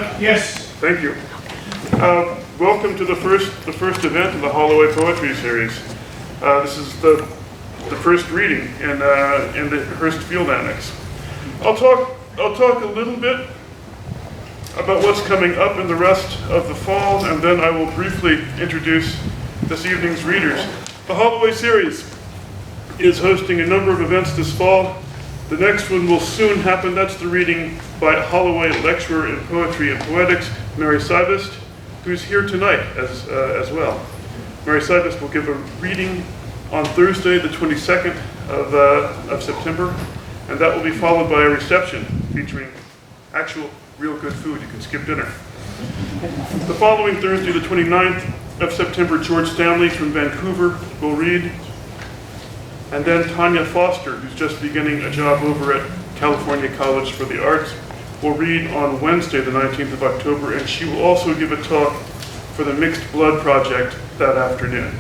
Jeff? Yes. Thank you. Welcome to the first event of the Holloway Poetry Series. This is the first reading in the Hearst Field Annex. I'll talk a little bit about what's coming up in the rest of the fall, and then I will briefly introduce this evening's readers. The Holloway series is hosting a number of events this fall. The next one will soon happen. That's the reading by Holloway lecturer in poetry and poetics, Mary Szybist, who's here tonight as well. Mary Szybist will give a reading on Thursday, the 22nd of September, and that will be followed by a reception featuring actual real good food. You can skip dinner. The following Thursday, the 29th of September, George Stanley from Vancouver will read, and then Tanya Foster, who's just beginning a job over at California College for the Arts, will read on Wednesday, the 19th of October, and she will also give a talk for the Mixed Blood Project that afternoon.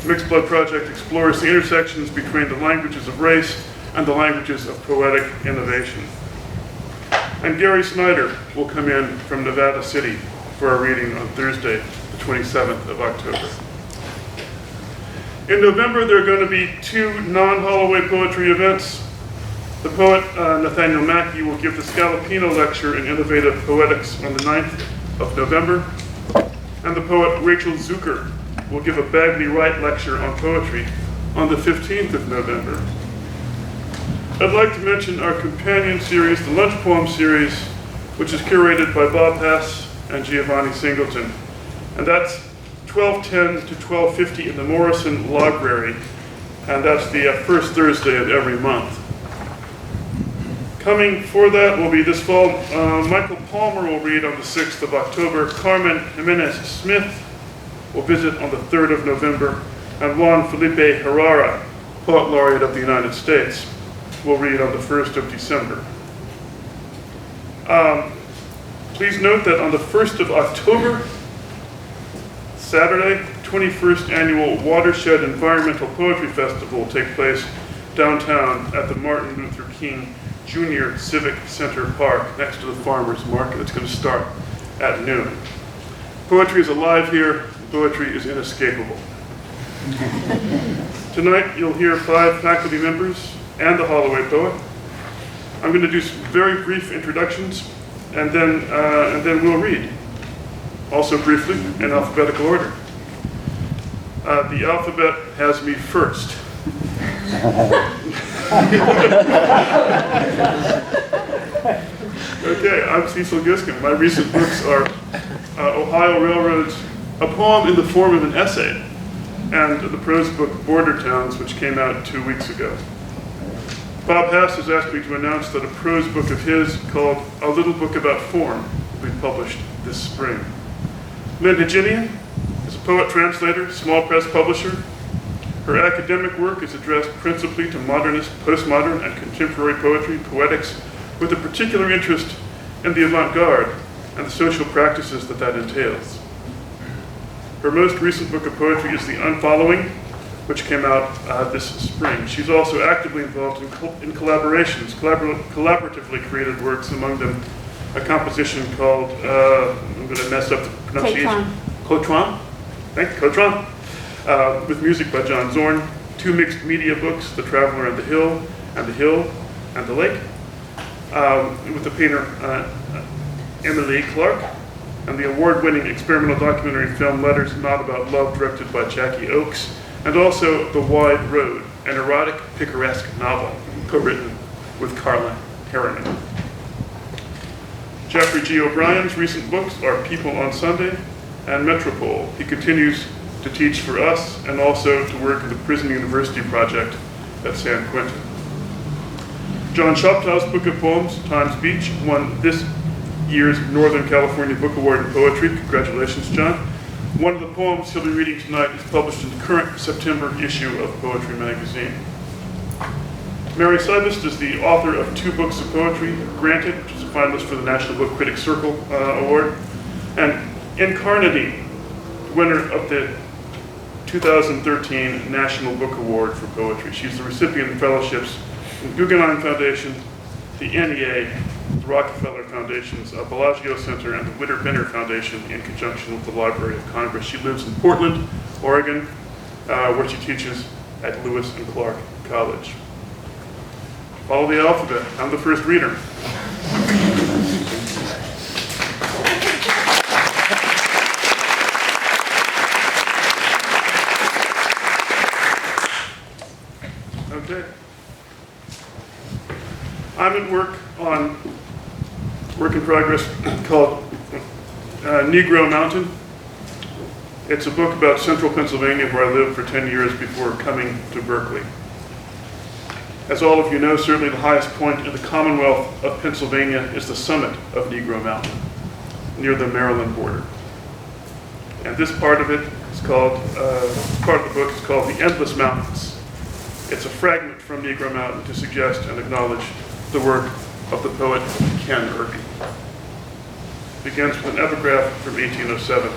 The Mixed Blood Project explores the intersections between the languages of race and the languages of poetic innovation. And Gary Snyder will come in from Nevada City for a reading on Thursday, the 27th of October. In November, there are going to be two non-Holloway poetry events. The poet Nathaniel Mackey will give the Scalapino Lecture in Innovative Poetics on the 9th of November, and the poet Rachel Zucker will give a Bagley Wright Lecture on poetry on the 15th of November. I'd like to mention our companion series, the Lunch Poem Series, which is curated by Bob Hess and Giovanni Singleton, and that's 12:10 to 12:50 in the Morrison Library, and that's the first Thursday of every month. Coming for that will be this fall, Michael Palmer will read on the 6th of October, Carmen Jimenez Smith will visit on the 3rd of November, and Juan Felipe Herrera, Poet Laureate of the United States, will read on the 1st of December. Please note that on the 1st of October, Saturday, 21st Annual Watershed Environmental Poetry Festival will take place downtown at the Martin Luther King Jr. Civic Center Park next to the Farmers Market. It's going to start at noon. Poetry is alive here. Poetry is inescapable. Tonight you'll hear 5 faculty members and the Holloway poet. I'm going to do some very brief introductions, and then we'll read. Also briefly, in alphabetical order. The alphabet has me first. Okay, I'm Cecil Giscombe. My recent books are Ohio Railroads, a poem in the form of an essay, and the prose book Border Towns, which came out 2 weeks ago. Bob Hess has asked me to announce that a prose book of his called A Little Book About Form will be published this spring. Lynn Hejinian is a poet translator, small press publisher. Her academic work is addressed principally to modernist, postmodern, and contemporary poetry, poetics, with a particular interest in the avant-garde and the social practices that entails. Her most recent book of poetry is The Unfollowing, which came out this spring. She's also actively involved in collaborations, collaboratively created works, among them a composition called, I'm going to mess up the pronunciation. Cotron. Thank you, Cotron. With music by John Zorn. 2 mixed media books, The Traveler and the Hill and the Lake, with the painter Emily Clark, and the award-winning experimental documentary film Letters Not About Love, directed by Jackie Oakes, and also The Wide Road, an erotic, picaresque novel co-written with Carla Harriman. Geoffrey G. O'Brien's recent books are People on Sunday and Metropole. He continues to teach for us and also to work at the Prison University Project at San Quentin. John Shoptaw's book of poems, Times Beach, won this year's Northern California Book Award in Poetry. Congratulations, John. One of the poems he'll be reading tonight is published in the current September issue of Poetry Magazine. Mary Szybist is the author of 2 books of poetry, Granted, which is a finalist for the National Book Critics Circle Award, and Incarnity, winner of the 2013 National Book Award for Poetry. She's the recipient of fellowships from the Guggenheim Foundation, the NEA, the Rockefeller Foundation's Bellagio Center and the Witter Benner Foundation in conjunction with the Library of Congress. She lives in Portland, Oregon, where she teaches at Lewis and Clark College. Follow the alphabet. I'm the first reader. Okay. I'm at work on work in progress called Negro Mountain. It's a book about central Pennsylvania where I lived for 10 years before coming to Berkeley. As all of you know, certainly the highest point in the Commonwealth of Pennsylvania is the summit of Negro Mountain, near the Maryland border. And this part of it is called, part of the book is called The Endless Mountains. It's a fragment from Negro Mountain to suggest and acknowledge the work of the poet Ken Irby. It begins with an epigraph from 1807.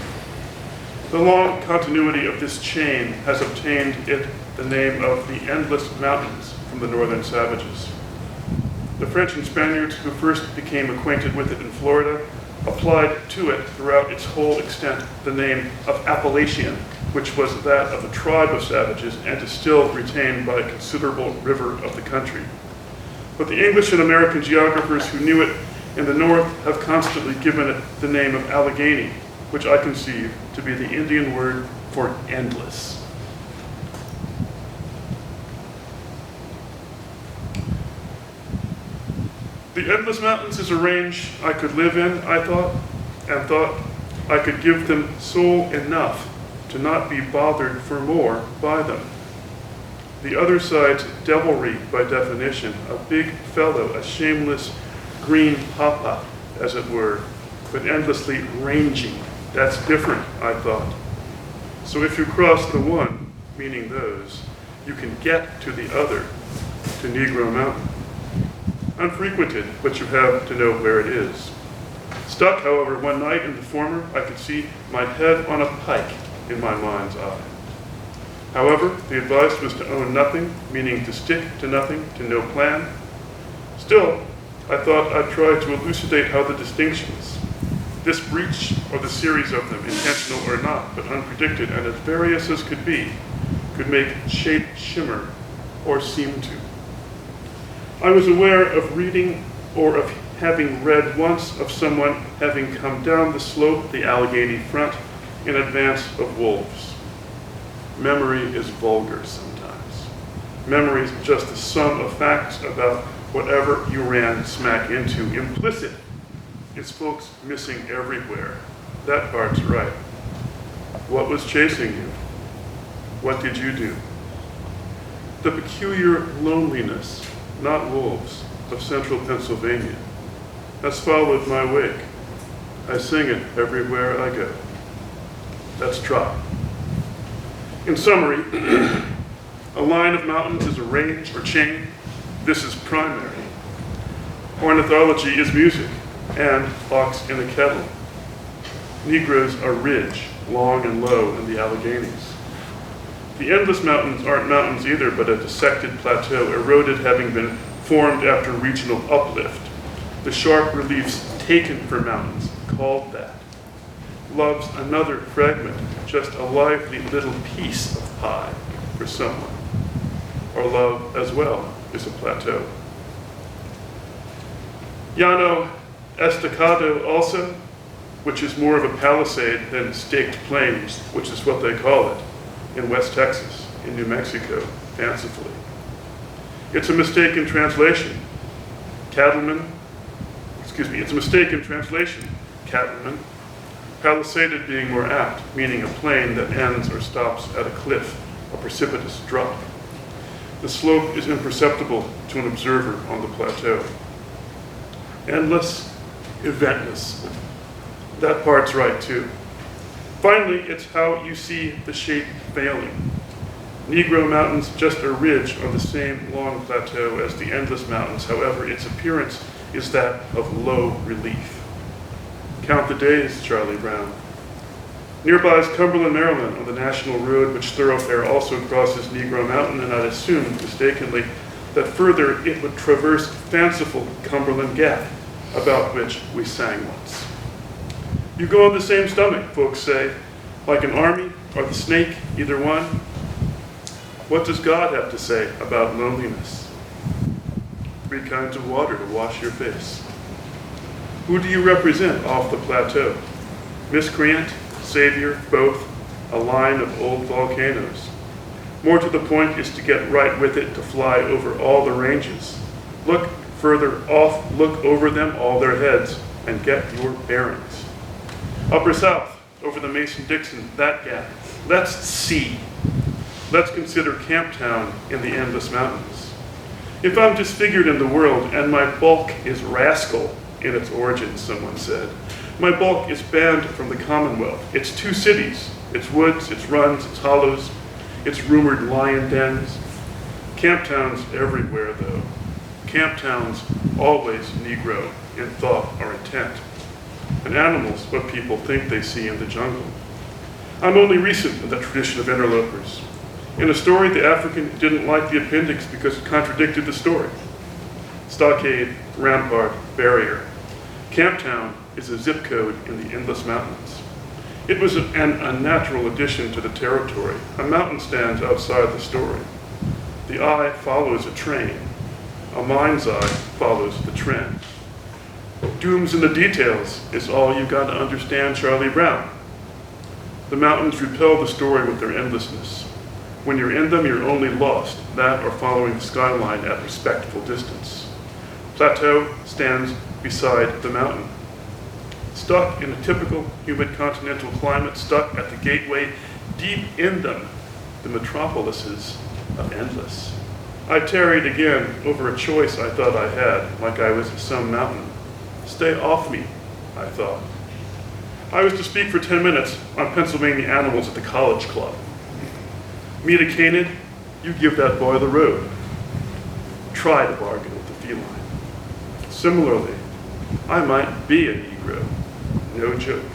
The long continuity of this chain has obtained it the name of the Endless Mountains from the northern savages. The French and Spaniards who first became acquainted with it in Florida applied to it throughout its whole extent the name of Appalachian, which was that of a tribe of savages and is still retained by a considerable river of the country. But the English and American geographers who knew it in the north have constantly given it the name of Allegheny, which I conceive to be the Indian word for endless. The Endless Mountains is a range I could live in, I thought, and thought I could give them soul enough to not be bothered for more by them. The other side's devilry, by definition, a big fellow, a shameless green papa, as it were, but endlessly ranging. That's different, I thought. So if you cross the one, meaning those, you can get to the other, to Negro Mountain. Unfrequented, but you have to know where it is. Stuck, however, one night in the former, I could see my head on a pike in my mind's eye. However, the advice was to own nothing, meaning to stick to nothing, to no plan. Still, I thought I'd try to elucidate how the distinctions, this breach or the series of them, intentional or not, but unpredicted and as various as could be, could make shape shimmer or seem to. I was aware of reading or of having read once of someone having come down the slope, the Allegheny front, in advance of wolves. Memory is vulgar sometimes. Memory is just the sum of facts about whatever you ran smack into. Implicit is folks missing everywhere. That part's right. What was chasing you? What did you do? The peculiar loneliness, not wolves, of central Pennsylvania has followed my wake. I sing it everywhere I go. Let's try. In summary, a line of mountains is a range or chain. This is primary. Ornithology is music, and hawks in a kettle. Negroes are ridge, long and low in the Alleghenies. The Endless Mountains aren't mountains either, but a dissected plateau, eroded having been formed after regional uplift. The sharp reliefs taken for mountains, called that. Love's another fragment, just a lively little piece of pie for someone. Or love as well is a plateau. Llano Estacado also, which is more of a palisade than staked plains, which is what they call it in West Texas, in New Mexico, fancifully. It's a mistaken translation. It's a mistaken translation, cattleman. Palisaded being more apt, meaning a plain that ends or stops at a cliff, a precipitous drop. The slope is imperceptible to an observer on the plateau. Endless, eventless. That part's right too. Finally, it's how you see the shape failing. Negro Mountains just a ridge on the same long plateau as the Endless Mountains, however, its appearance is that of low relief. Count the days, Charlie Brown. Nearby is Cumberland, Maryland, on the National Road, which thoroughfare also crosses Negro Mountain, and I'd assumed, mistakenly, that further it would traverse fanciful Cumberland Gap, about which we sang once. You go on the same stomach, folks say, like an army or the snake, either one. What does God have to say about loneliness? 3 kinds of water to wash your face. Who do you represent off the plateau? Miscreant, savior, both, a line of old volcanoes. More to the point is to get right with it, to fly over all the ranges. Look further off, look over them, all their heads, and get your bearings. Upper South, over the Mason-Dixon, that gap. Let's see. Let's consider Camptown in the Endless Mountains. If I'm disfigured in the world, and my bulk is rascal in its origins, someone said, my bulk is banned from the Commonwealth. It's 2 cities, its woods, its runs, its hollows, its rumored lion dens. Camptown's everywhere, though. Camptown's always Negro in thought or intent. And animals, what people think they see in the jungle. I'm only recent in the tradition of interlopers. In a story, the African didn't like the appendix because it contradicted the story. Stockade, rampart, barrier. Camptown is a zip code in the Endless Mountains. It was an unnatural addition to the territory. A mountain stands outside the story. The eye follows a train. A mind's eye follows the trend. Doom's in the details is all you got to understand, Charlie Brown. The mountains repel the story with their endlessness. When you're in them, you're only lost, that or following the skyline at respectful distance. Plateau stands beside the mountain. Stuck in a typical humid continental climate, stuck at the gateway, deep in them, the metropolises of endless. I tarried again over a choice I thought I had, like I was some mountain. Stay off me, I thought. I was to speak for 10 minutes on Pennsylvania animals at the College Club. Meet a canid, you give that boy the road. Try to bargain with the feline. Similarly, I might be a Negro, no joke.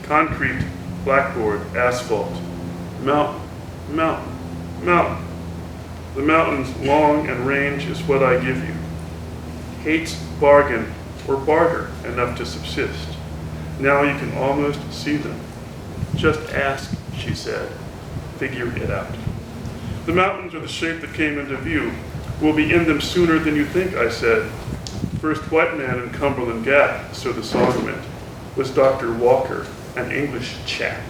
Concrete, blackboard, asphalt, mountain, mountain, mountain. The mountain's long and range is what I give you. Hates bargain or barter enough to subsist. Now you can almost see them. Just ask, she said. Figure it out. The mountains are the shape that came into view. We'll be in them sooner than you think, I said. First white man in Cumberland Gap, so the song went, was Dr. Walker, an English chap.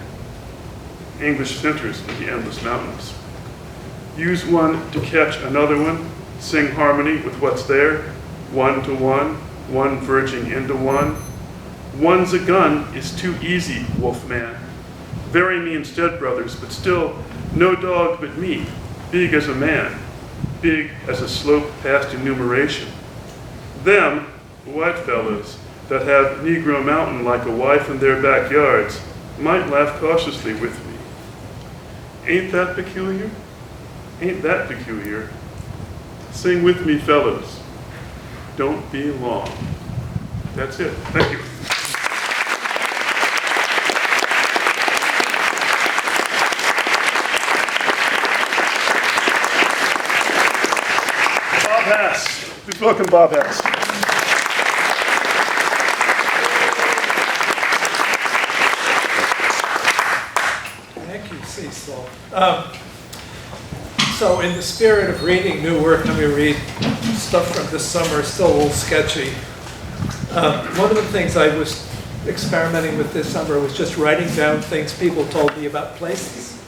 English centers in the Endless Mountains. Use one to catch another one, sing harmony with what's there, 1 to 1, one verging into one. One's a gun is too easy, Wolfman. Bury me instead, brothers, but still, no dog but me, big as a man, big as a slope past enumeration. Them, white fellows, that have Negro Mountain like a wife in their backyards, might laugh cautiously with me. Ain't that peculiar? Ain't that peculiar? Sing with me, fellows. Don't be long. That's it. Thank you. Bob Hass. Please welcome Bob Hass. Thank you, Cecil. So in the spirit of reading new work, let me read stuff from this summer, still a little sketchy. One of the things I was experimenting with this summer was just writing down things people told me about places,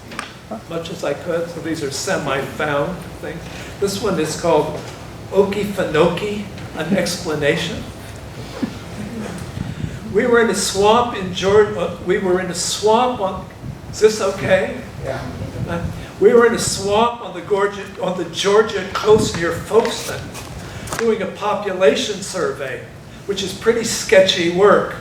much as I could. So these are semi-found things. This one is called Okefenokee, an explanation. We were in a swamp in Georgia. We were in a swamp on. Is this okay? Yeah. We were in a swamp on the Georgia coast near Folkestone, doing a population survey, which is pretty sketchy work.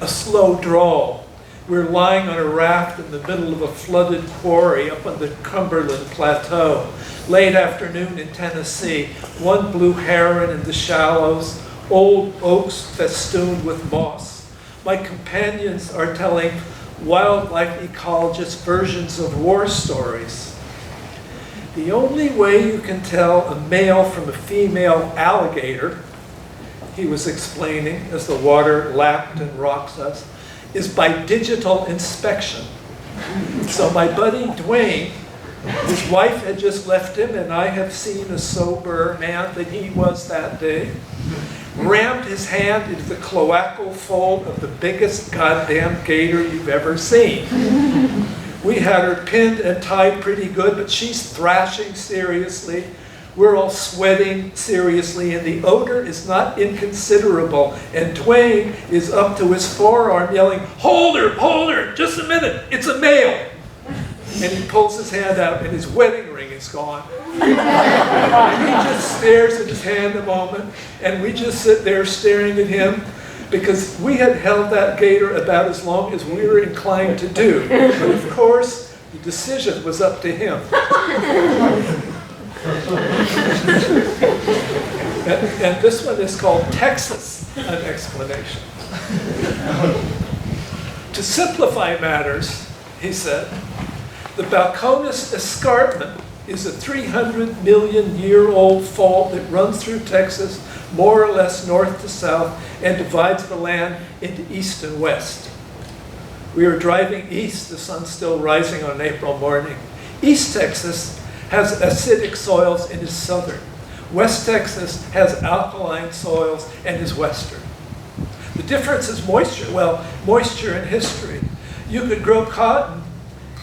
A slow drawl. We're lying on a raft in the middle of a flooded quarry up on the Cumberland Plateau. Late afternoon in Tennessee, one blue heron in the shallows, old oaks festooned with moss. My companions are telling wildlife ecologist versions of war stories. The only way you can tell a male from a female alligator he was explaining as the water lapped and rocked us, is by digital inspection. So my buddy Dwayne, his wife had just left him, and I have seen a sober man that he was that day, rammed his hand into the cloacal fold of the biggest goddamn gator you've ever seen. We had her pinned and tied pretty good, but she's thrashing seriously. We're all sweating seriously, and the odor is not inconsiderable. And Dwayne is up to his forearm yelling, hold her, just a minute, it's a male. And he pulls his hand out, and his wedding ring is gone. And he just stares at his hand a moment, and we just sit there staring at him, because we had held that gator about as long as we were inclined to do. But of course, the decision was up to him. And this one is called Texas, an explanation. To simplify matters, he said, the Balcones Escarpment is a 300-million-year-old fault that runs through Texas, more or less north to south, and divides the land into east and west. We were driving east, the sun's still rising on an April morning. East Texas has acidic soils and is southern. West Texas has alkaline soils and is western. The difference is moisture. Well, moisture and history. You could grow cotton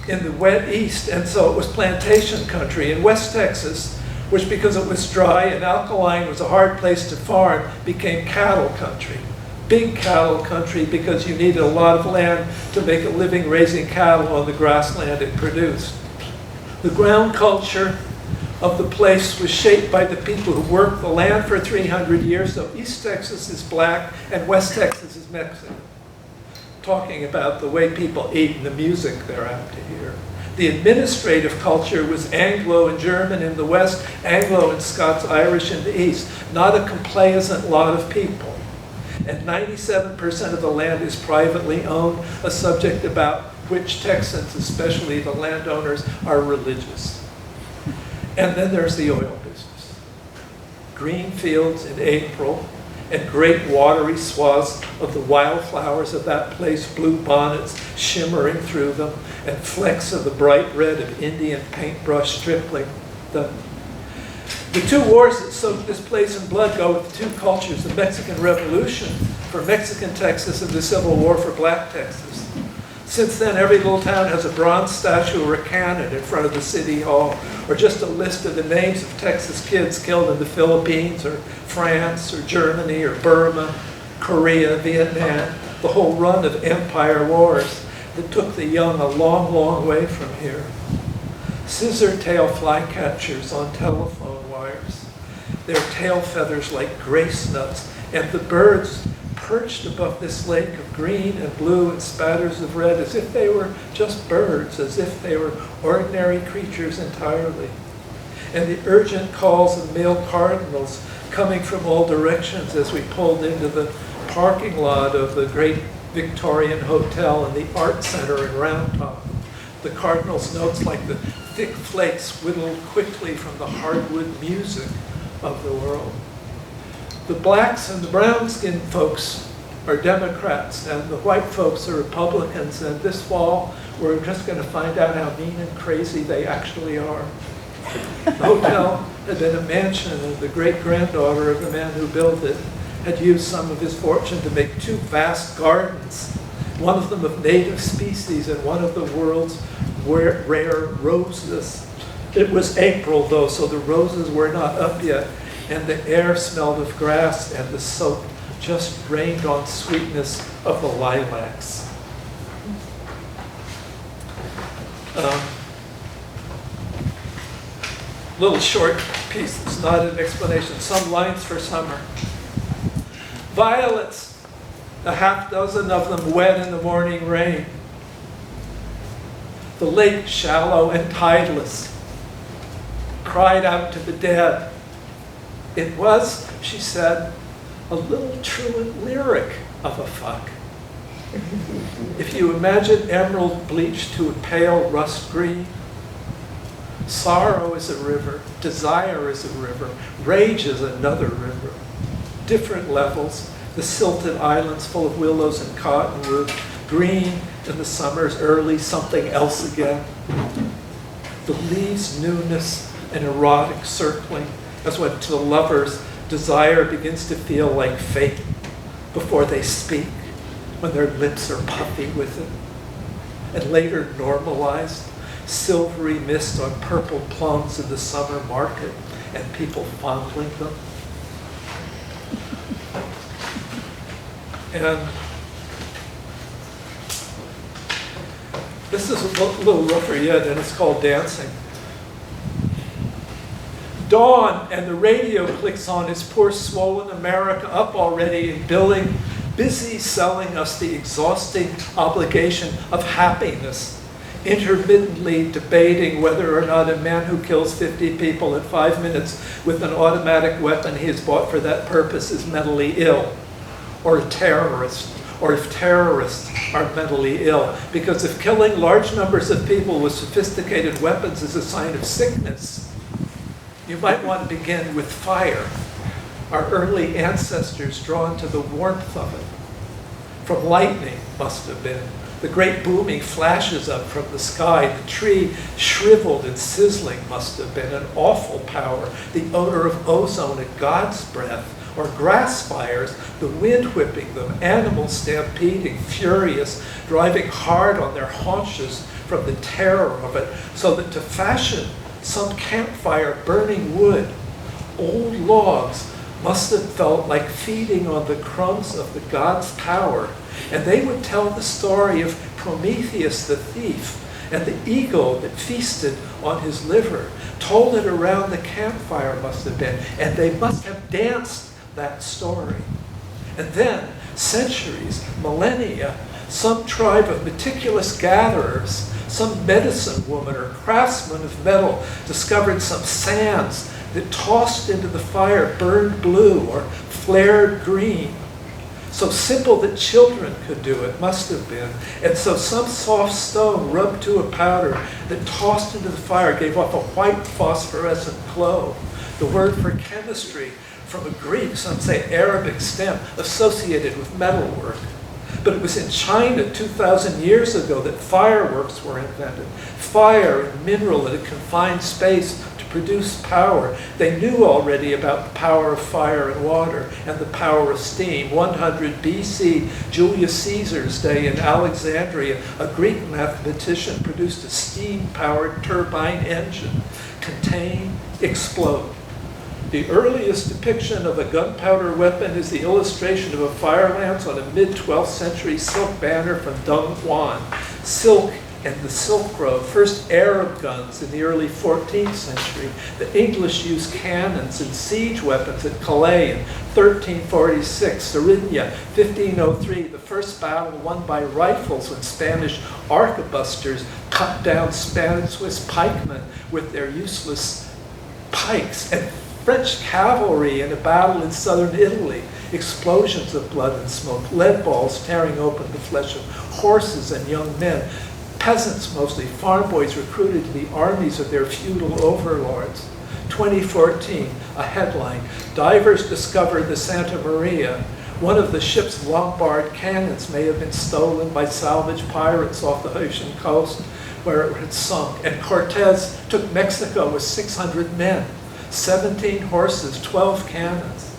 in the wet east, and so it was plantation country. In West Texas, which because it was dry and alkaline was a hard place to farm, became cattle country. Big cattle country because you needed a lot of land to make a living raising cattle on the grassland it produced. The ground culture of the place was shaped by the people who worked the land for 300 years, so East Texas is black and West Texas is Mexican. Talking about the way people eat and the music they're apt to hear. The administrative culture was Anglo and German in the West, Anglo and Scots-Irish in the East. Not a complaisant lot of people. And 97% of the land is privately owned, a subject about which Texans, especially the landowners, are religious. And then there's the oil business. Green fields in April, and great watery swaths of the wildflowers of that place, blue bonnets shimmering through them, and flecks of the bright red of Indian paintbrush stripling them. The two wars that soaked this place in blood go with the two cultures, the Mexican Revolution for Mexican Texas and the Civil War for Black Texas. Since then, every little town has a bronze statue or a cannon in front of the city hall, or just a list of the names of Texas kids killed in the Philippines, or France, or Germany, or Burma, Korea, Vietnam, the whole run of empire wars that took the young a long, long way from here. Scissor-tail flycatchers on telephone wires, their tail feathers like grace nuts, and the birds perched above this lake of green and blue and spatters of red as if they were just birds, as if they were ordinary creatures entirely. And the urgent calls of male cardinals coming from all directions as we pulled into the parking lot of the great Victorian Hotel and the Art Center in Round Top. The cardinals' notes like the thick flakes whittled quickly from the hardwood music of the world. The blacks and the brown-skinned folks are Democrats, and the white folks are Republicans, and this fall we're just going to find out how mean and crazy they actually are. The hotel had been a mansion, and the great-granddaughter of the man who built it had used some of his fortune to make two vast gardens, one of them of native species and one of the world's rare roses. It was April, though, so the roses were not up yet, and the air smelled of grass, and the soap just rained on sweetness of the lilacs. Little short piece, it's not an explanation. Some lines for summer. Violets, a half dozen of them wet in the morning rain. The lake, shallow and tideless, cried out to the dead. It was, she said, a little truant lyric of a fuck. If you imagine emerald bleached to a pale rust green, sorrow is a river, desire is a river, rage is another river. different levels. The silted islands full of willows and cottonwood, green in the summer's early, something else again. The leaves' newness and erotic circling, as when to the lovers desire begins to feel like fate before they speak, when their lips are puffy with it. And later normalized, silvery mist on purple plums in the summer market, and people fondling them. And this is a little rougher yet, and it's called Dancing. Dawn, and the radio clicks on. Is poor swollen America up already in billing, busy selling us the exhausting obligation of happiness, intermittently debating whether or not a man who kills 50 people in 5 minutes with an automatic weapon he has bought for that purpose is mentally ill, or a terrorist, or if terrorists are mentally ill. Because if killing large numbers of people with sophisticated weapons is a sign of sickness, you might want to begin with fire. Our early ancestors drawn to the warmth of it. From lightning, must have been. The great booming flashes up from the sky. The tree shriveled and sizzling must have been an awful power. The odor of ozone and God's breath. Or grass fires, the wind whipping them, animals stampeding, furious, driving hard on their haunches from the terror of it, so that to fashion some campfire burning wood, old logs must have felt like feeding on the crumbs of the god's power. And they would tell the story of Prometheus the thief and the eagle that feasted on his liver, told it around the campfire must have been, and they must have danced that story. And then, centuries, millennia, some tribe of meticulous gatherers, some medicine woman or craftsman of metal discovered some sands that tossed into the fire burned blue or flared green. So simple that children could do it, must have been. And so some soft stone rubbed to a powder that tossed into the fire gave off a white phosphorescent glow. The word for chemistry from a Greek, some say Arabic stem, associated with metalwork. But it was in China 2,000 years ago that fireworks were invented. Fire and mineral in a confined space to produce power. They knew already about the power of fire and water and the power of steam. 100 BC, Julius Caesar's day in Alexandria, a Greek mathematician produced a steam-powered turbine engine. Contain, explode. The earliest depiction of a gunpowder weapon is the illustration of a fire lance on a mid-12th century silk banner from Dung Huan. Silk and the Silk Road, first Arab guns in the early 14th century. The English used cannons and siege weapons at Calais in 1346. Sardinia, 1503, the first battle won by rifles when Spanish arquebusters cut down Spanish Swiss pikemen with their useless pikes. And French cavalry in a battle in southern Italy, explosions of blood and smoke, lead balls tearing open the flesh of horses and young men, peasants mostly, farm boys recruited to the armies of their feudal overlords. 2014, a headline, divers discovered the Santa Maria. One of the ship's Lombard cannons may have been stolen by salvage pirates off the Haitian coast where it had sunk. And Cortez took Mexico with 600 men. 17 horses, 12 cannons.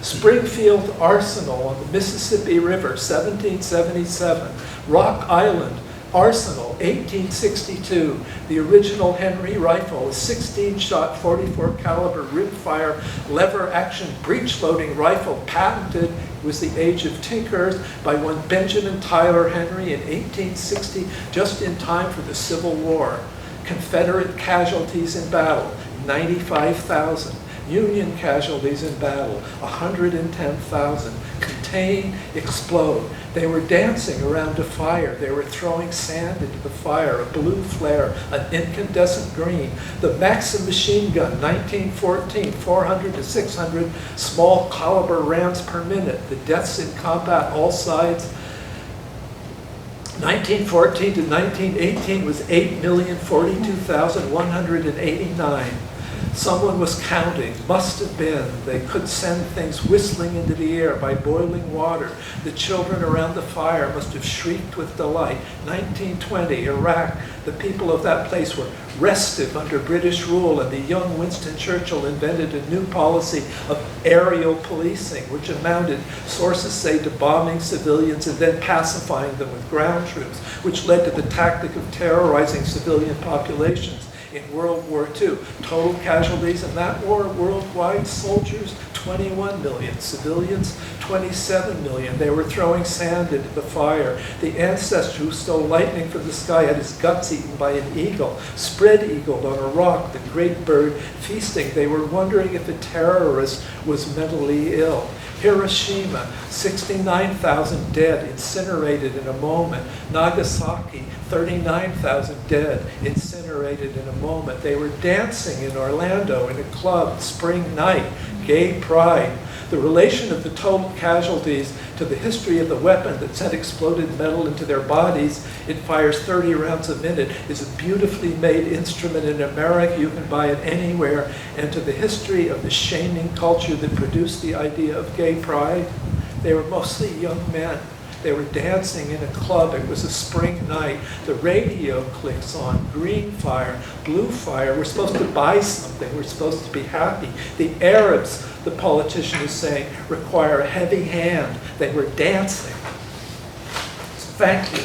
Springfield Arsenal on the Mississippi River, 1777. Rock Island Arsenal, 1862. The original Henry rifle, a 16-shot, 44 caliber rimfire lever action breech loading rifle, patented, was the age of tinkers, by one Benjamin Tyler Henry in 1860, just in time for the Civil War. Confederate casualties in battle, 95,000. Union casualties in battle, 110,000. Contain, explode. They were dancing around a fire. They were throwing sand into the fire, a blue flare, an incandescent green. The Maxim machine gun, 1914, 400 to 600 small caliber rounds per minute. The deaths in combat, all sides. 1914 to 1918 was 8,042,189. Someone was counting, must have been. They could send things whistling into the air by boiling water. The children around the fire must have shrieked with delight. 1920, Iraq, the people of that place were restive under British rule, and the young Winston Churchill invented a new policy of aerial policing, which amounted, sources say, to bombing civilians and then pacifying them with ground troops, which led to the tactic of terrorizing civilian populations. In World War II, total casualties in that war worldwide, soldiers 21 million, civilians 27 million. They were throwing sand into the fire. The ancestor who stole lightning from the sky had his guts eaten by an eagle, spread-eagled on a rock, the great bird feasting. They were wondering if a terrorist was mentally ill. Hiroshima, 69,000 dead, incinerated in a moment. Nagasaki, 39,000 dead, incinerated in a moment. They were dancing in Orlando in a club, spring night, gay pride. The relation of the total casualties to the history of the weapon that sent exploded metal into their bodies, it fires 30 rounds a minute, is a beautifully made instrument in America. You can buy it anywhere. And to the history of the shaming culture that produced the idea of gay pride, they were mostly young men. They were dancing in a club. It was a spring night. The radio clicks on. Green fire, blue fire. We're supposed to buy something. We're supposed to be happy. The Arabs, the politician is saying, require a heavy hand. They were dancing. So thank you.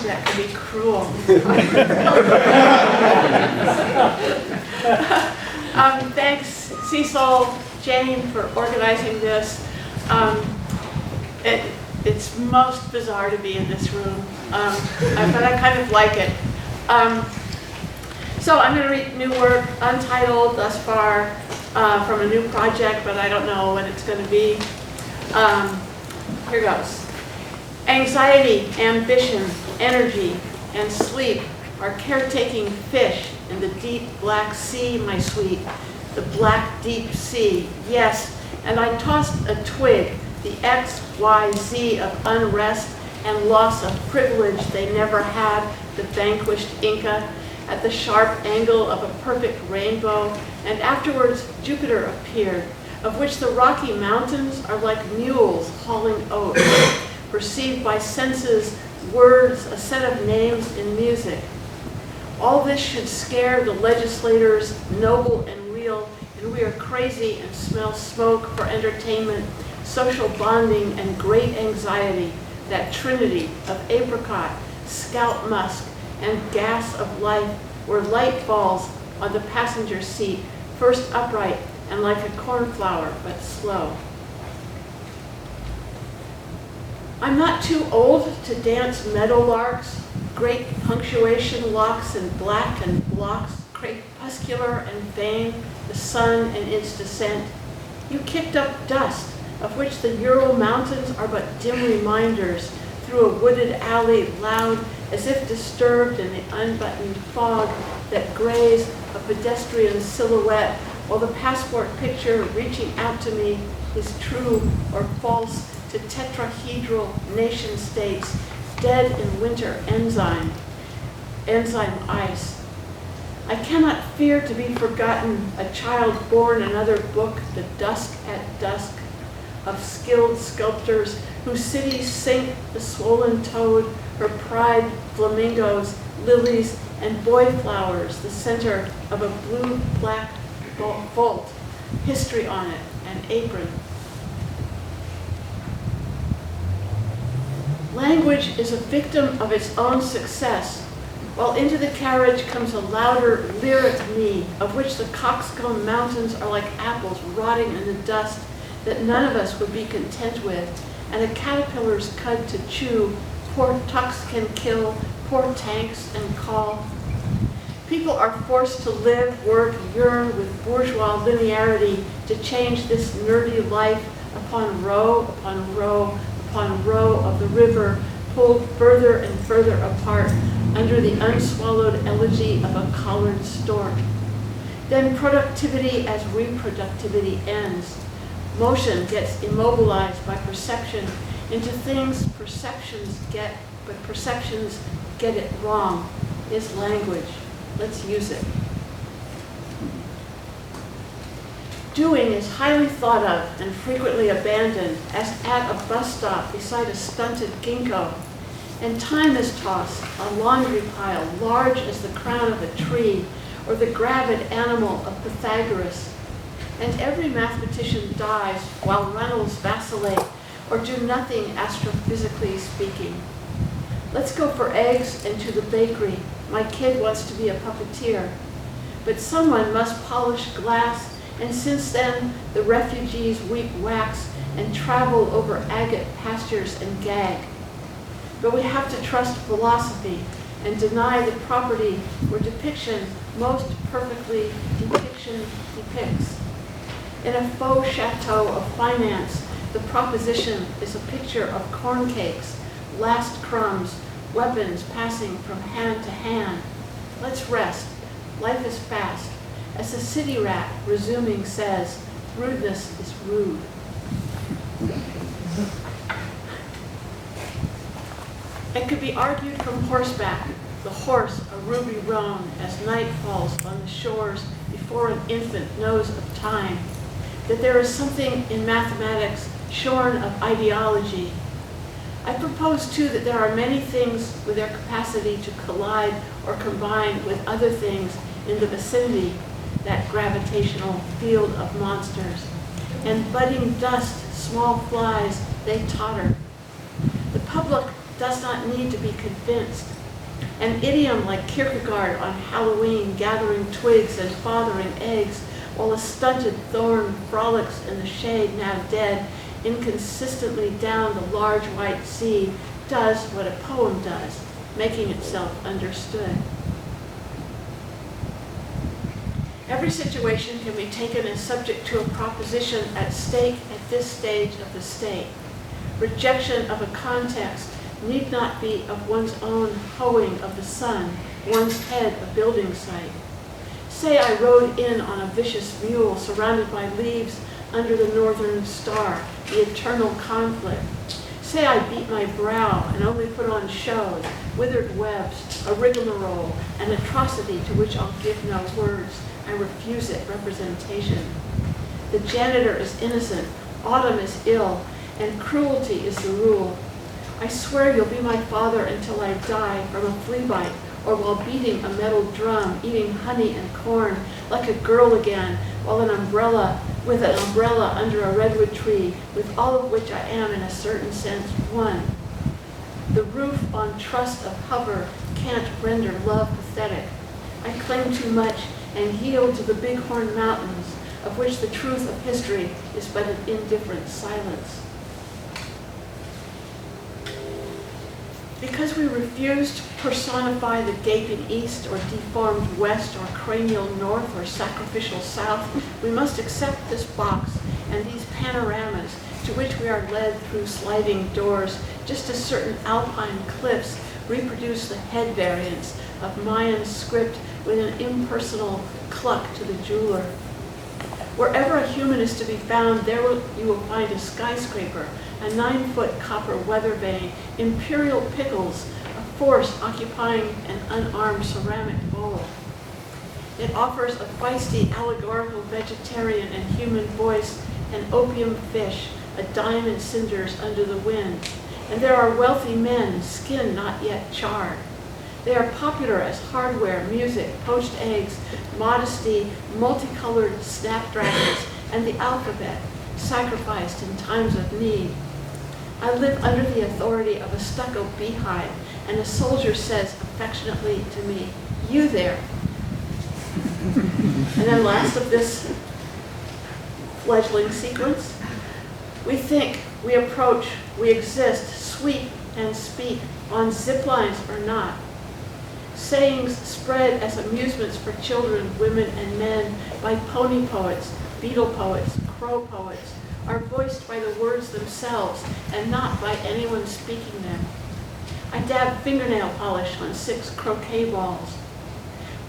That can be cruel. Thanks, Cecil, Jane, for organizing this. It's most bizarre to be in this room, but I kind of like it. So I'm going to read new work, untitled thus far, from a new project, but I don't know what it's going to be. Here goes. Anxiety, ambition, energy, and sleep are caretaking fish in the deep black sea, my sweet, the black deep sea, yes. And I tossed a twig, the X, Y, Z of unrest and loss of privilege they never had, the vanquished Inca, at the sharp angle of a perfect rainbow, and afterwards Jupiter appeared, of which the Rocky Mountains are like mules hauling oats, perceived by senses, words, a set of names in music. All this should scare the legislators, noble and real, and we are crazy and smell smoke for entertainment, social bonding, and great anxiety, that trinity of apricot, scout musk, and gas of life, where light falls on the passenger seat, first upright and like a cornflower, but slow. I'm not too old to dance meadowlarks, great punctuation locks in black and blocks, crepuscular and vain, the sun and its descent. You kicked up dust, of which the Ural Mountains are but dim reminders, through a wooded alley loud as if disturbed in the unbuttoned fog that grays a pedestrian silhouette, while the passport picture reaching out to me is true or false to tetrahedral nation states, dead in winter enzyme ice. I cannot fear to be forgotten, a child born another book, the dusk at dusk, of skilled sculptors whose cities sink the swollen toad, her pride flamingos, lilies, and boy flowers, the center of a blue-black vault, history on it, an apron. Language is a victim of its own success, while into the carriage comes a louder lyric me, of which the Coxcomb Mountains are like apples rotting in the dust that none of us would be content with, and a caterpillar's cud to chew, poor tucks can kill, poor tanks and call. People are forced to live, work, yearn with bourgeois linearity to change this nerdy life upon row upon row upon row of the river, pulled further and further apart, under the unswallowed elegy of a collared stork. Then productivity as reproductivity ends. Motion gets immobilized by perception into things perceptions get, but perceptions get it wrong. Is language. Let's use it. Doing is highly thought of and frequently abandoned, as at a bus stop beside a stunted ginkgo. And time is tossed, a laundry pile large as the crown of a tree, or the gravid animal of Pythagoras. And every mathematician dies while Reynolds vacillate or do nothing astrophysically speaking. Let's go for eggs and to the bakery. My kid wants to be a puppeteer. But someone must polish glass, and since then the refugees weep wax and travel over agate pastures and gag. But we have to trust philosophy and deny the property where depiction most perfectly depiction depicts. In a faux chateau of finance, the proposition is a picture of corn cakes, last crumbs, weapons passing from hand to hand. Let's rest. Life is fast. As the city rat, resuming, says, rudeness is rude. It could be argued from horseback, the horse a ruby roan as night falls on the shores before an infant knows of time, that there is something in mathematics shorn of ideology. I propose too that there are many things with their capacity to collide or combine with other things in the vicinity, that gravitational field of monsters. And budding dust, small flies, they totter. The public does not need to be convinced. An idiom like Kierkegaard on Halloween, gathering twigs and fathering eggs, while a stunted thorn frolics in the shade, now dead, inconsistently down the large white sea, does what a poem does, making itself understood. Every situation can be taken as subject to a proposition at stake at this stage of the state. Rejection of a context need not be of one's own hoeing of the sun, one's head a building site. Say I rode in on a vicious mule surrounded by leaves under the northern star, the eternal conflict. Say I beat my brow and only put on shows, withered webs, a rigmarole, an atrocity to which I'll give no words. I refuse it, representation. The janitor is innocent, autumn is ill, and cruelty is the rule. I swear you'll be my father until I die from a flea bite, or while beating a metal drum, eating honey and corn, like a girl again, while with an umbrella under a redwood tree, with all of which I am in a certain sense one. The roof on trust of hover can't render love pathetic. I claim too much and yield to the Bighorn Mountains, of which the truth of history is but an indifferent silence. Because we refuse to personify the gaping east or deformed west or cranial north or sacrificial south, we must accept this box and these panoramas to which we are led through sliding doors, just as certain alpine cliffs reproduce the head variants of Mayan script with an impersonal cluck to the jeweler. Wherever a human is to be found, there you will find a skyscraper, a 9-foot copper weather vane, imperial pickles, a force occupying an unarmed ceramic bowl. It offers a feisty allegorical vegetarian and human voice, an opium fish, a dime in cinders under the wind. And there are wealthy men, skin not yet charred. They are popular as hardware, music, poached eggs, modesty, multicolored snapdragons, and the alphabet, sacrificed in times of need. I live under the authority of a stucco beehive, and a soldier says affectionately to me, "You there." And then last of this fledgling sequence, we think, we approach, we exist, sweep and speak, on zip lines or not. Sayings spread as amusements for children, women, and men by pony poets, beetle poets, crow poets, are voiced by the words themselves and not by anyone speaking them. I dab fingernail polish on 6 croquet balls.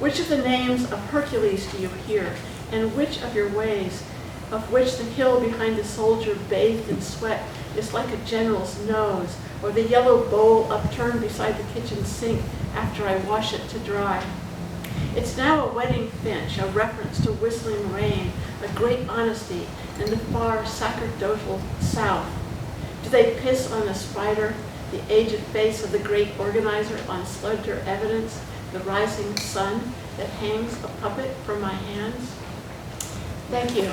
Which of the names of Hercules do you hear, and which of your ways, of which the hill behind the soldier bathed in sweat is like a general's nose, or the yellow bowl upturned beside the kitchen sink after I wash it to dry? It's now a wedding finch, a reference to whistling rain, a great honesty in the far sacerdotal south. Do they piss on the spider, the aged face of the great organizer on sludger evidence, the rising sun that hangs a puppet from my hands? Thank you.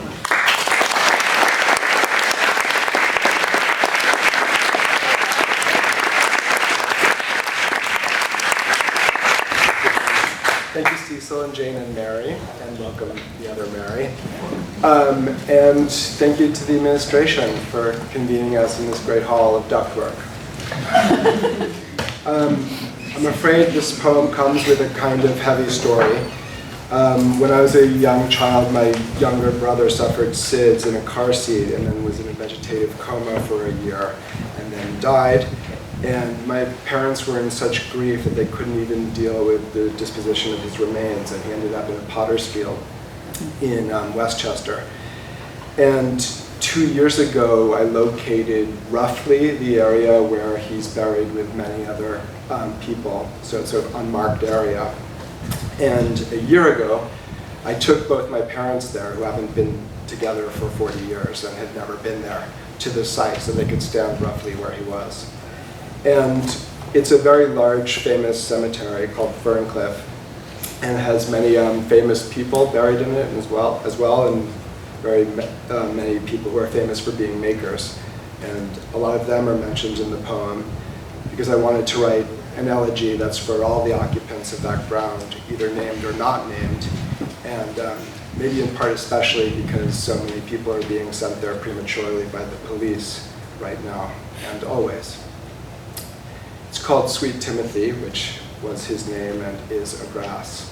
Thank you, Cecil and Jane and Mary, and welcome the other Mary. And thank you to the administration for convening us in this great hall of ductwork. I'm afraid this poem comes with a kind of heavy story. When I was a young child, my younger brother suffered SIDS in a car seat and then was in a vegetative coma for a year and then died. And my parents were in such grief that they couldn't even deal with the disposition of his remains, and he ended up in a potter's field in Westchester. And 2 years ago, I located roughly the area where he's buried with many other people, so it's sort of unmarked area. And a year ago, I took both my parents there, who haven't been together for 40 years and had never been there, to the site so they could stand roughly where he was. And it's a very large, famous cemetery called Ferncliff, and has many famous people buried in it as well, and very many people who are famous for being makers. And a lot of them are mentioned in the poem because I wanted to write an elegy that's for all the occupants of that ground, either named or not named, and maybe in part especially because so many people are being sent there prematurely by the police right now and always. It's called Sweet Timothy, which was his name and is a grass.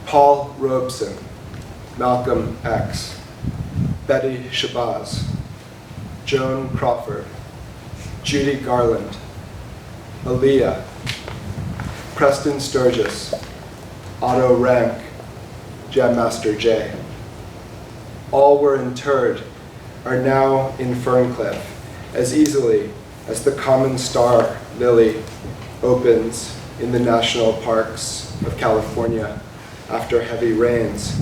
Paul Robeson, Malcolm X, Betty Shabazz, Joan Crawford, Judy Garland, Aaliyah, Preston Sturgis, Otto Rank, Jam Master Jay. All were interred, are now in Ferncliff, as easily as the common star lily opens in the national parks of California after heavy rains.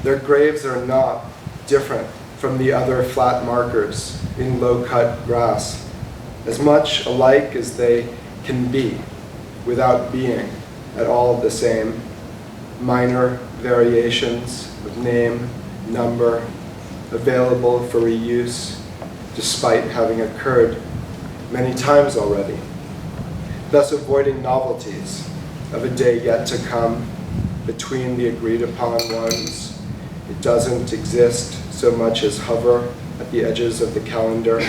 Their graves are not different from the other flat markers in low-cut grass, as much alike as they can be without being at all the same. Minor variations of name, number, available for reuse, despite having occurred many times already, thus avoiding novelties of a day yet to come between the agreed upon ones. It doesn't exist so much as hover at the edges of the calendar.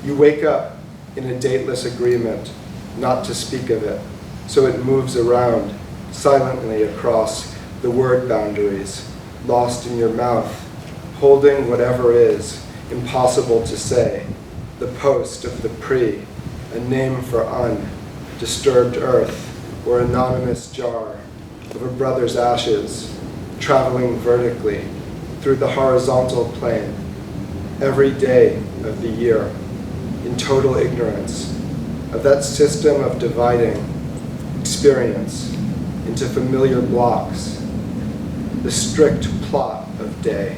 You wake up in a dateless agreement not to speak of it, so it moves around silently across the word boundaries, lost in your mouth, holding whatever is impossible to say, the post of the pre, a name for undisturbed earth, or anonymous jar of a brother's ashes, traveling vertically through the horizontal plane, every day of the year, in total ignorance of that system of dividing experience into familiar blocks, the strict plot of day,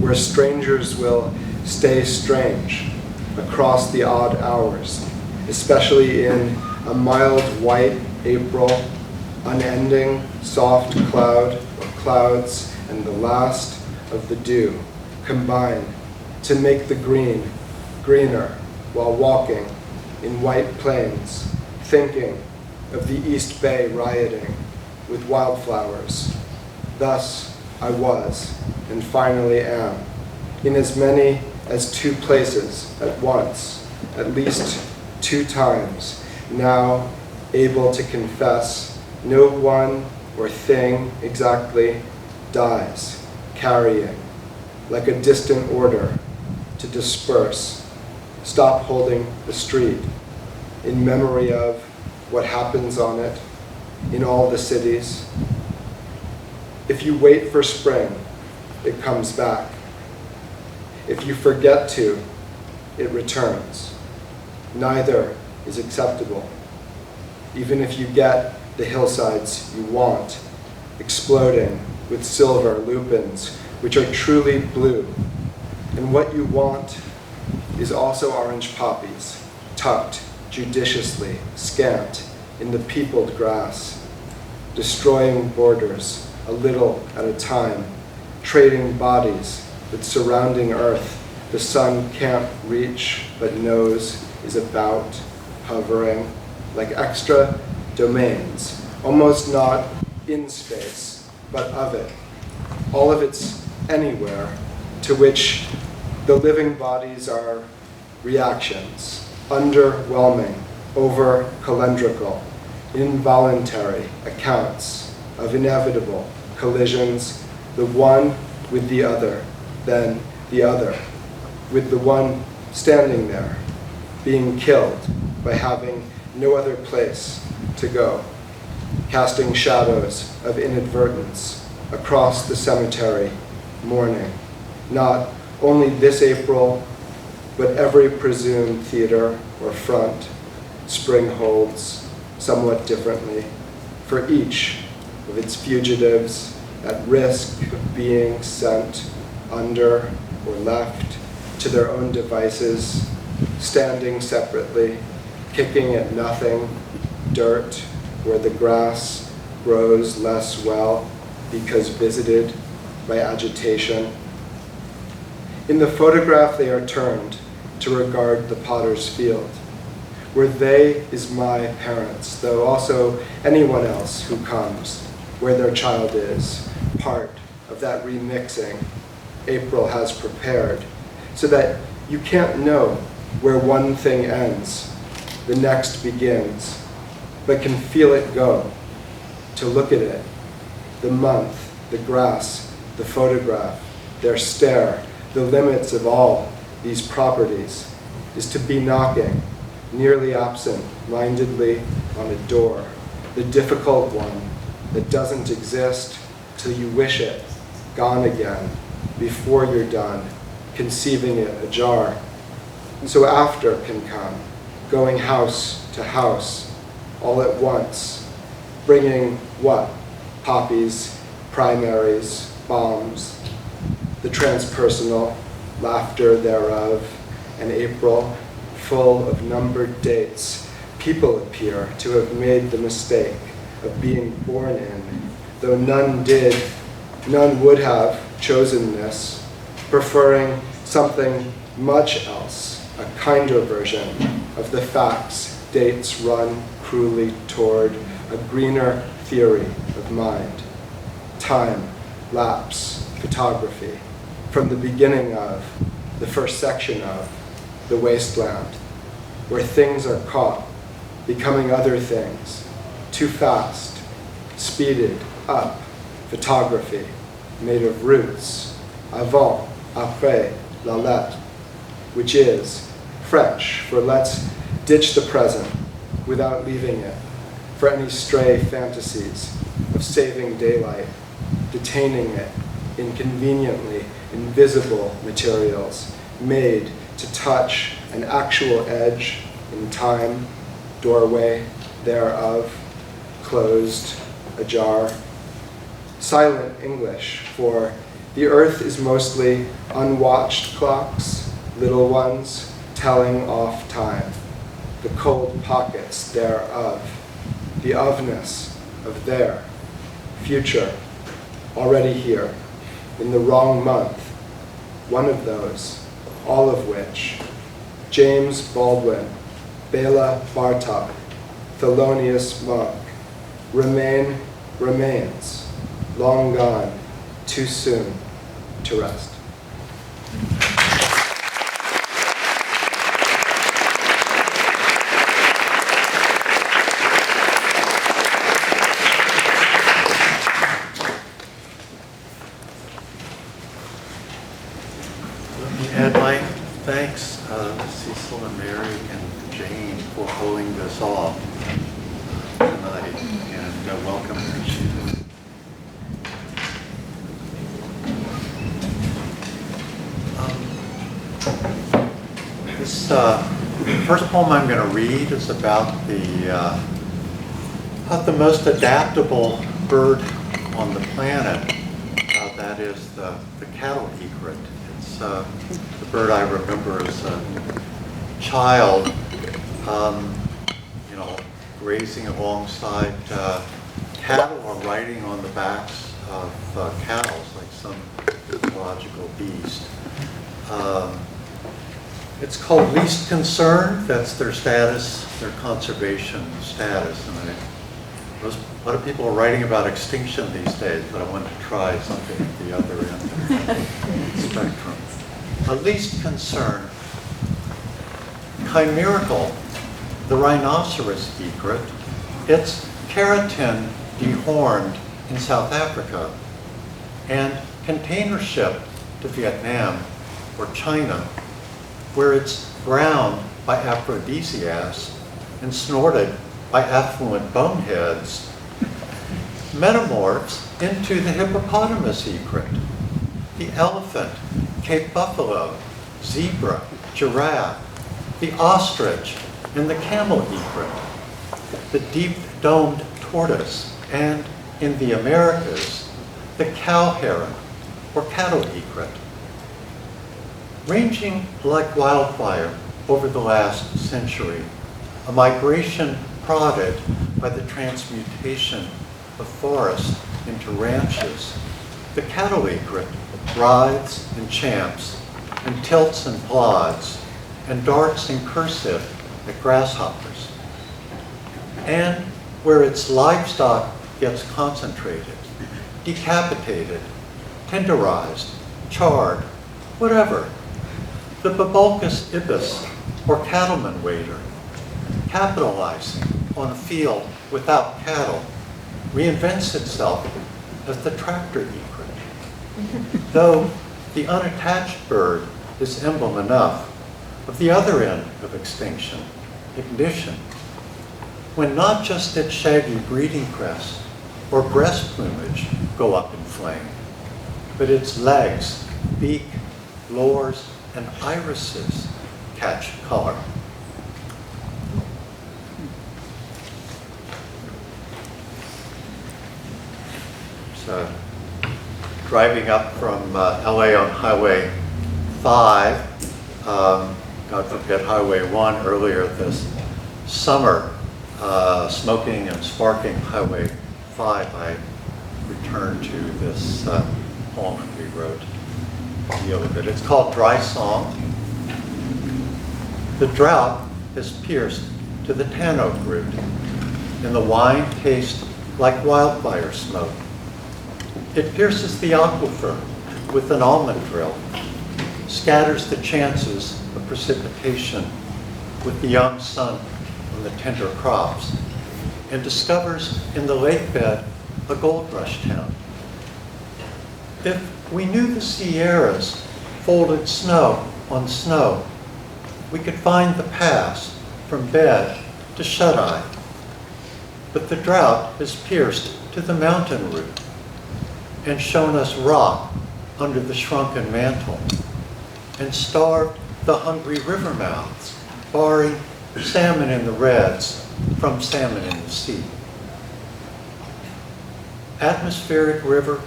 where strangers will stay strange across the odd hours, especially in a mild white April, unending soft cloud or clouds and the last of the dew combine to make the green greener while walking in white plains, thinking of the East Bay rioting with wildflowers. Thus I was, and finally am, in as many as 2 places at once, at least 2 times, now able to confess no one or thing exactly dies, carrying, like a distant order, to disperse, stop holding the street in memory of what happens on it in all the cities. If you wait for spring, it comes back. If you forget to, it returns. Neither is acceptable. Even if you get the hillsides you want, exploding with silver lupins, which are truly blue. And what you want is also orange poppies, tucked judiciously, scant in the peopled grass, destroying borders a little at a time, trading bodies with surrounding earth the sun can't reach but knows is about, hovering like extra domains, almost not in space, but of it. All of it's anywhere, to which the living bodies are reactions, underwhelming, over calendrical, involuntary accounts of inevitable collisions, the one with the other, then the other, with the one standing there, being killed by having no other place to go, casting shadows of inadvertence across the cemetery, mourning, not only this April, but every presumed theater or front spring holds somewhat differently for each of its fugitives at risk of being sent under or left to their own devices, standing separately, kicking at nothing, dirt where the grass grows less well because visited by agitation. In the photograph they are turned to regard the potter's field, where they is my parents, though also anyone else who comes, where their child is, part of that remixing April has prepared, so that you can't know where one thing ends, the next begins, but can feel it go, to look at it, the month, the grass, the photograph, their stare, the limits of all these properties, is to be knocking, nearly absent-mindedly on a door, the difficult one that doesn't exist till you wish it, gone again, before you're done, conceiving it ajar. And so after can come, going house to house, all at once, bringing what? Poppies, primaries, bombs, the transpersonal, laughter thereof, and April, full of numbered dates, people appear to have made the mistake of being born in, though none would have chosen this, preferring something much else, a kinder version of the facts dates run cruelly toward, a greener theory of mind. Time, lapse, photography, from the beginning of, the first section of, the wasteland, where things are caught, becoming other things, too fast, speeded up, photography, made of roots, avant, après, la lettre, which is French for let's ditch the present without leaving it, for any stray fantasies of saving daylight, detaining it in conveniently invisible materials made to touch an actual edge in time, doorway thereof, closed, ajar. Silent English for the earth is mostly unwatched clocks, little ones telling off time, the cold pockets thereof, the ofness of their future, already here, in the wrong month, one of those, all of which, James Baldwin, Bela Bartok, Thelonious Monk, remains, long gone, too soon to rest. Let me add my thanks Cecil and Mary and Jane for pulling this off tonight, and welcome to you. This first poem I'm going to read is about the most adaptable bird on the planet. That is the cattle egret. It's the bird I remember as a child, grazing alongside cattle or riding on the backs of cows like some mythological beast. It's called least concern. That's their status, their conservation status. And a lot of people are writing about extinction these days, but I wanted to try something at the other end of the spectrum. Least concern. Chimerical, the rhinoceros egret. It's keratin dehorned in South Africa, and container ship to Vietnam or China, where it's ground by aphrodisiacs and snorted by affluent boneheads, metamorphs into the hippopotamus egret, the elephant, Cape buffalo, zebra, giraffe, the ostrich, and the camel egret, the deep-domed tortoise, and in the Americas, the cow heron or cattle egret. Ranging like wildfire over the last century, a migration prodded by the transmutation of forests into ranches, the cattle egret writhes and champs and tilts and plods and darts in cursive at grasshoppers. And where its livestock gets concentrated, decapitated, tenderized, charred, whatever, the Babulcus ibis, or cattleman wader, capitalizing on a field without cattle, reinvents itself as the tractor egret. Though the unattached bird is emblem enough of the other end of extinction, ignition, when not just its shaggy breeding crest or breast plumage go up in flame, but its legs, beak, lores, and irises catch color. So, driving up from LA on Highway 5, God forbid Highway 1 earlier this summer, smoking and sparking Highway 5, I returned to this poem we wrote. Deal with it. It's called Dry Song. The drought has pierced to the tan oak root, and the wine tastes like wildfire smoke. It pierces the aquifer with an almond drill, scatters the chances of precipitation with the young sun on the tender crops, and discovers in the lake bed a gold rush town. If we knew the Sierras folded snow on snow, we could find the past from bed to shut-eye. But the drought has pierced to the mountain root and shown us rock under the shrunken mantle and starved the hungry river mouths, barring salmon in the reds from salmon in the sea. Atmospheric river,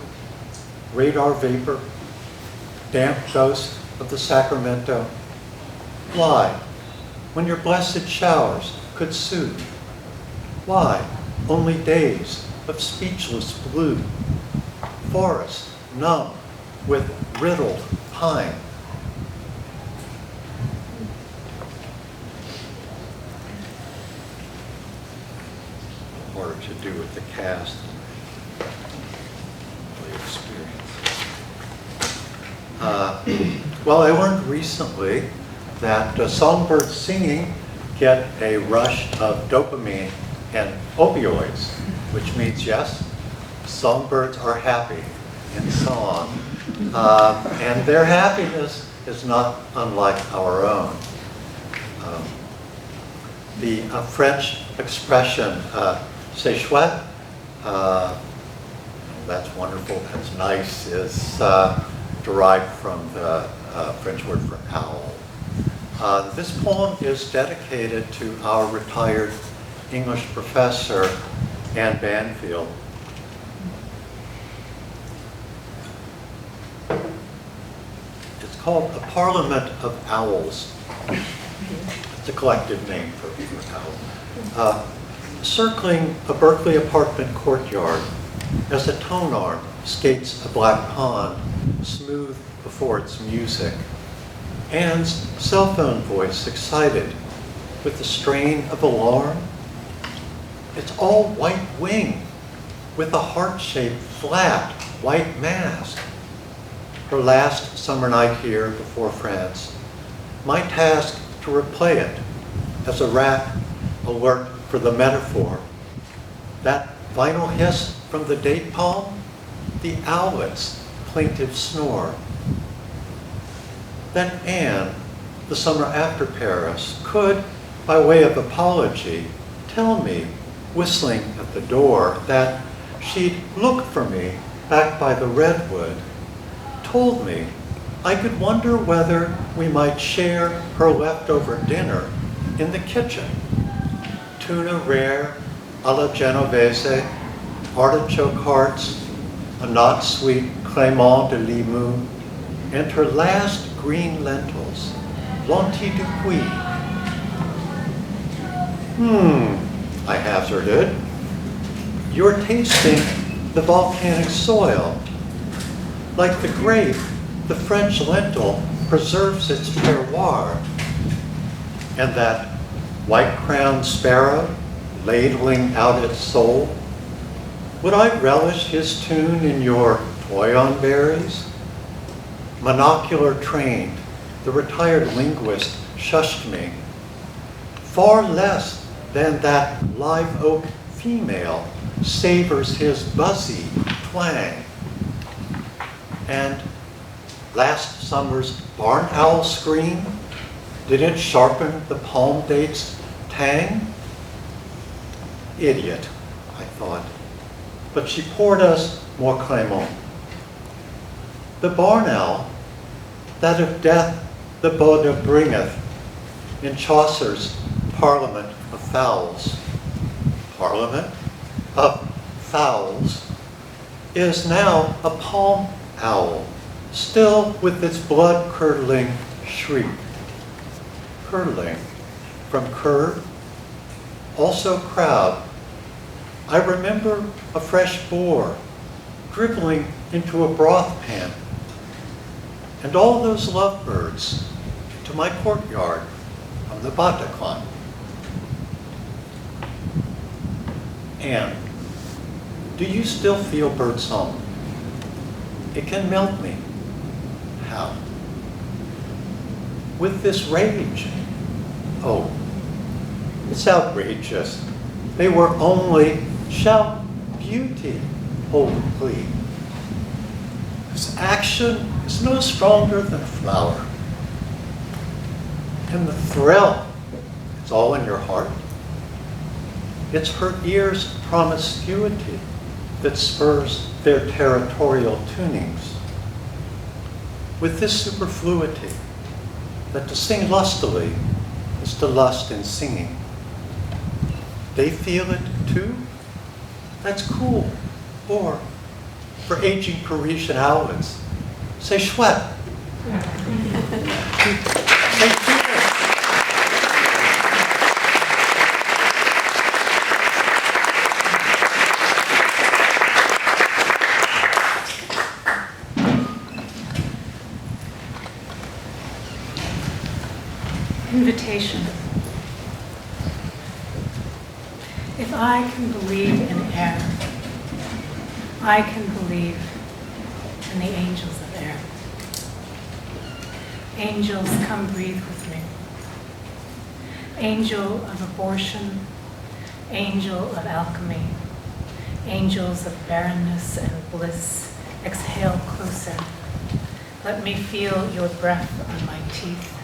radar vapor, damp ghost of the Sacramento. Why, when your blessed showers could soothe? Why, only days of speechless blue? Forest numb with riddled pine. More to do with the cast and the experience. Well, I learned recently that songbirds singing get a rush of dopamine and opioids, which means, yes, songbirds are happy in song. And their happiness is not unlike our own. The French expression, c'est chouette, that's wonderful, that's nice, is derived from the French word for owl. This poem is dedicated to our retired English professor, Anne Banfield. It's called A Parliament of Owls. It's a collective name for owls. Circling a Berkeley apartment courtyard as a tone arm skates a black pond, smooth before its music. Anne's cell phone voice excited with the strain of alarm. It's all white wing with a heart-shaped flat white mask. Her last summer night here before France, my task to replay it as a rat alert for the metaphor. That vinyl hiss from the date palm, the owlet's plaintive snore. Then Anne, the summer after Paris, could, by way of apology, tell me, whistling at the door, that she'd look for me back by the redwood, told me I could wonder whether we might share her leftover dinner in the kitchen. Tuna rare, a la Genovese, artichoke hearts, a not sweet Clément de Limoux, and her last green lentils, lentilles du puy. I hazarded. You're tasting the volcanic soil. Like the grape, the French lentil preserves its terroir. And that white-crowned sparrow ladling out its soul, would I relish his tune in your toyon berries? Monocular trained, the retired linguist shushed me. Far less than that live oak female savors his buzzy twang. And last summer's barn owl scream, did it sharpen the palm date's tang? Idiot, I thought. But she poured us more Clément. The barn owl, that of death the Boda bringeth, in Chaucer's Parliament of Fowls. Parliament of Fowls is now a palm owl, still with its blood-curdling shriek. Curdling from curd, also crowd. I remember a fresh boar dribbling into a broth pan, and all those lovebirds to my courtyard from the Bataclan. Anne, do you still feel birdsong? It can melt me. How? With this rage. Oh, it's outrageous. They were only shout beauty, Holden plead. This action is no stronger than a flower. And the thrill, it's all in your heart. It's her ear's promiscuity that spurs their territorial tunings. With this superfluity, that to sing lustily is to lust in singing. They feel it too? That's cool. Or, for aging Parisian owlets, c'est chouette. Invitation. If I can believe in air, I can believe in the angels of air. Angels, come breathe with me. Angel of abortion, angel of alchemy, angels of barrenness and bliss, exhale closer. Let me feel your breath on my teeth.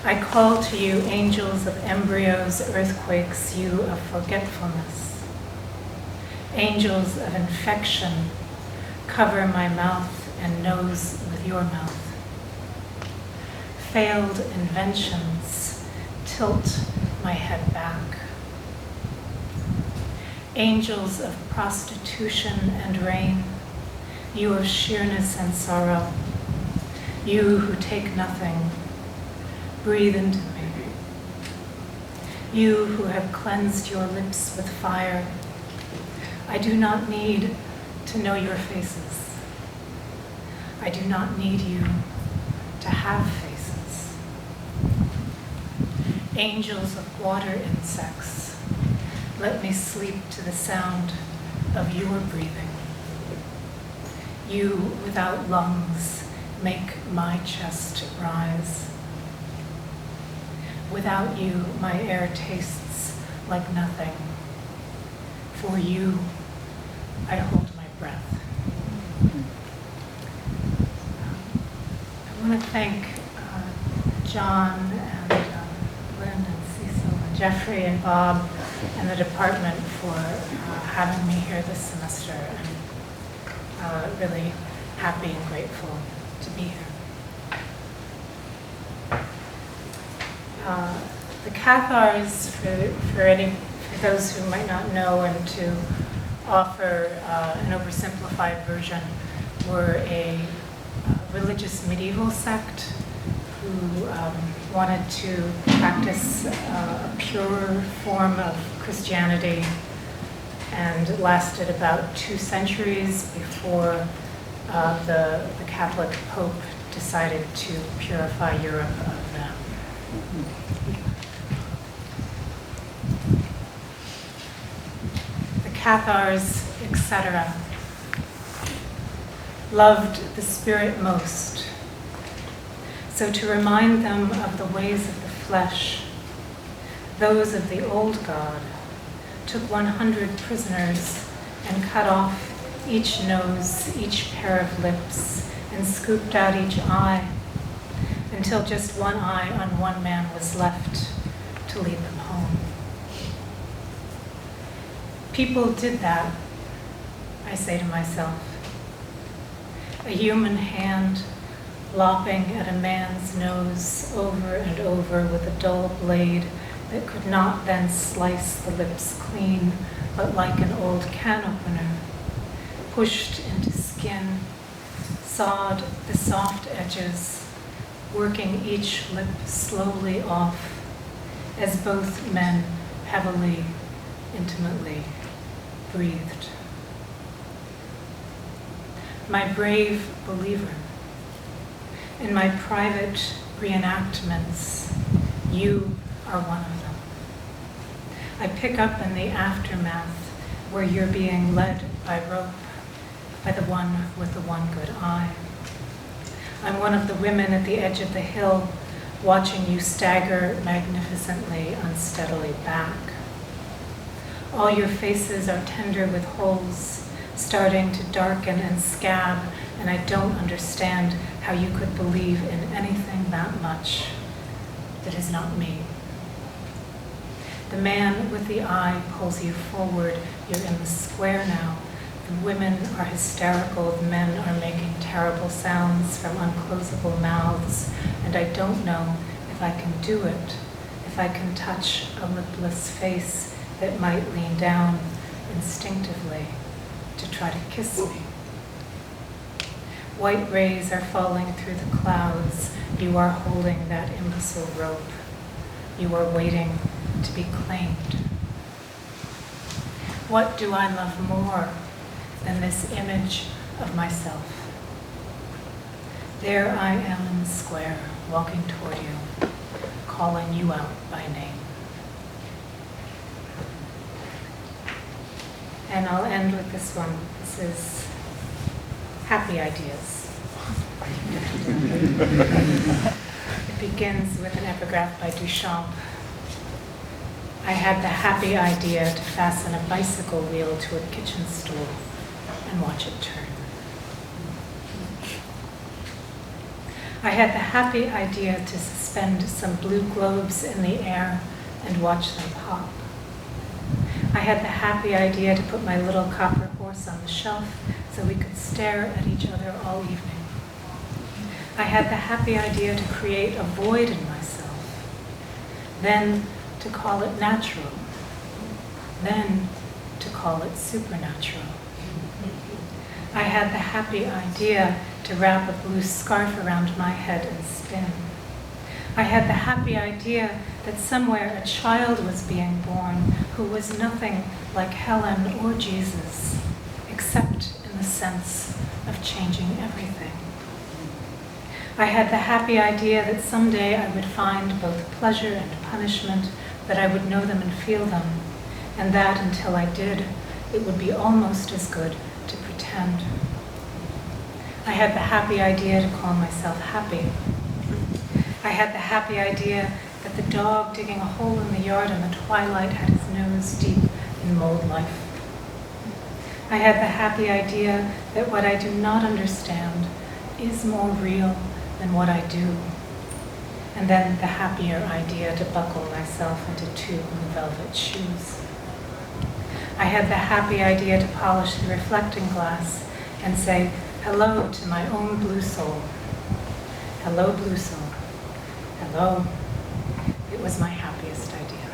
I call to you, angels of embryos, earthquakes, you of forgetfulness. Angels of infection, cover my mouth and nose with your mouth. Failed inventions, tilt my head back. Angels of prostitution and rain, you of sheerness and sorrow, you who take nothing, breathe into me. You who have cleansed your lips with fire, I do not need to know your faces. I do not need you to have faces. Angels of water insects, let me sleep to the sound of your breathing. You without lungs make my chest rise. Without you, my air tastes like nothing. For you, I hold my breath. I want to thank John and Lynn and Cecil and Geoffrey and Bob and the department for having me here this semester. I'm really happy and grateful to be here. The Cathars, for those who might not know, and to offer an oversimplified version, were a religious medieval sect who wanted to practice a pure form of Christianity, and lasted about 2 centuries before the Catholic Pope decided to purify Europe of them. The Cathars, etc., loved the spirit most. So to remind them of the ways of the flesh, those of the old God took 100 prisoners and cut off each nose, each pair of lips, and scooped out each eye, until just one eye on one man was left to lead them home. People did that, I say to myself. A human hand lopping at a man's nose over and over with a dull blade that could not then slice the lips clean, but like an old can opener, pushed into skin, sawed the soft edges, working each lip slowly off, as both men heavily, intimately breathed. My brave believer, in my private reenactments, you are one of them. I pick up in the aftermath where you're being led by rope by the one with the one good eye. I'm one of the women at the edge of the hill, watching you stagger magnificently, unsteadily back. All your faces are tender with holes, starting to darken and scab, and I don't understand how you could believe in anything that much that is not me. The man with the eye pulls you forward. You're in the square now. The women are hysterical. The men are making terrible sounds from unclosable mouths, and I don't know if I can do it, if I can touch a lipless face that might lean down instinctively to try to kiss me. White rays are falling through the clouds. You are holding that imbecile rope. You are waiting to be claimed. What do I love more than this image of myself? There I am in the square, walking toward you, calling you out by name. And I'll end with this one. This is Happy Ideas. It begins with an epigraph by Duchamp. I had the happy idea to fasten a bicycle wheel to a kitchen stool and watch it turn. I had the happy idea to suspend some blue globes in the air and watch them pop. I had the happy idea to put my little copper horse on the shelf so we could stare at each other all evening. I had the happy idea to create a void in myself, then to call it natural, then to call it supernatural. I had the happy idea to wrap a blue scarf around my head and spin. I had the happy idea that somewhere a child was being born who was nothing like Helen or Jesus, except in the sense of changing everything. I had the happy idea that someday I would find both pleasure and punishment, that I would know them and feel them, and that until I did, it would be almost as good to pretend. I had the happy idea to call myself happy. I had the happy idea that the dog digging a hole in the yard in the twilight had his nose deep in mold life. I had the happy idea that what I do not understand is more real than what I do. And then the happier idea to buckle myself into 2 blue velvet shoes. I had the happy idea to polish the reflecting glass and say hello to my own blue soul. Hello, blue soul. Hello. It was my happiest idea.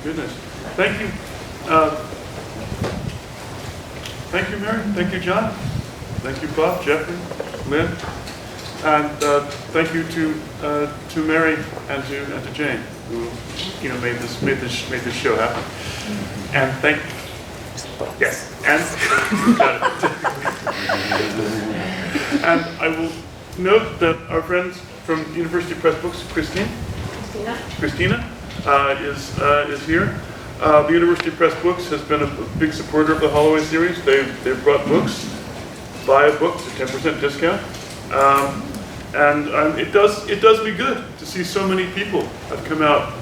Goodness. Thank you. Thank you, Mary. Thank you, John. Thank you, Bob, Geoffrey, Lynn. And thank you to Mary and to Jane, who made this show happen. And and I will note that our friends from University Press Books, Christina is here. The University Press Books has been a big supporter of the Holloway series. They've brought books. Buy a book, it's a 10% discount. And it does me good to see so many people have come out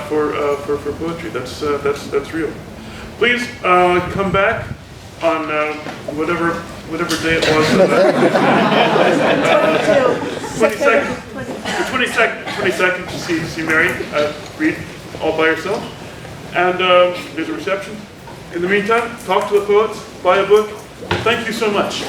for poetry. That's real. Please come back on whatever day it was. 22nd to see Mary read all by herself. And there's a reception. In the meantime, talk to the poets, buy a book. Thank you so much.